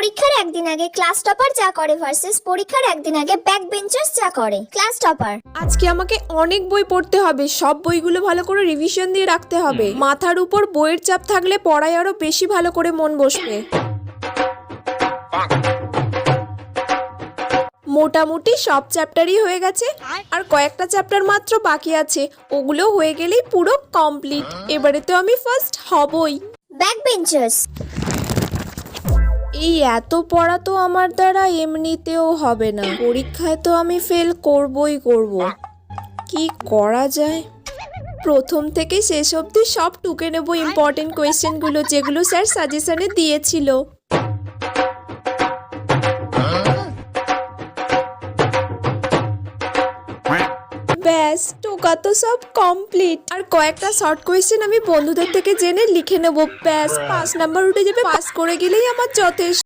পরীক্ষার একদিন আগে ক্লাস টপার যা করে ভার্সেস পরীক্ষার একদিন আগে ব্যাক বেঞ্চার্স যা করে। ক্লাস টপার: আজকে আমাকে অনেক বই পড়তে হবে, সব বইগুলো ভালো করে রিভিশন দিয়ে রাখতে হবে। মাথার উপর বইয়ের চাপ থাকলে পড়ায় আরো বেশি ভালো করে মন বসবে। মোটামুটি সব চ্যাপ্টারই হয়ে গেছে, আর কয়েকটা চ্যাপ্টার মাত্র বাকি আছে, ওগুলো হয়ে গেলেই পুরো কমপ্লিট। এবারে তো আমি ফার্স্ট হবই। ব্যাক বেঞ্চার্স: এই এত পড়া তো আমার দ্বারা এমনিতেও হবে না, পরীক্ষায় তো আমি ফেল করবই করব। কি করা যায়? প্রথম থেকে শেষ অবধি সব টুকে নেব ইম্পর্টেন্ট কোয়েশ্চেনগুলো, যেগুলো স্যার সাজেশনে দিয়েছিল। ব্যাস, টোকা তো সব কমপ্লিট। আর কয়েকটা শর্ট কোয়েশ্চেন আমি বন্ধুদের থেকে জেনে লিখে নেব, ব্যাস 5 নাম্বার উঠে যাবে। পাস করে গেলেই আমার যথেষ্ট।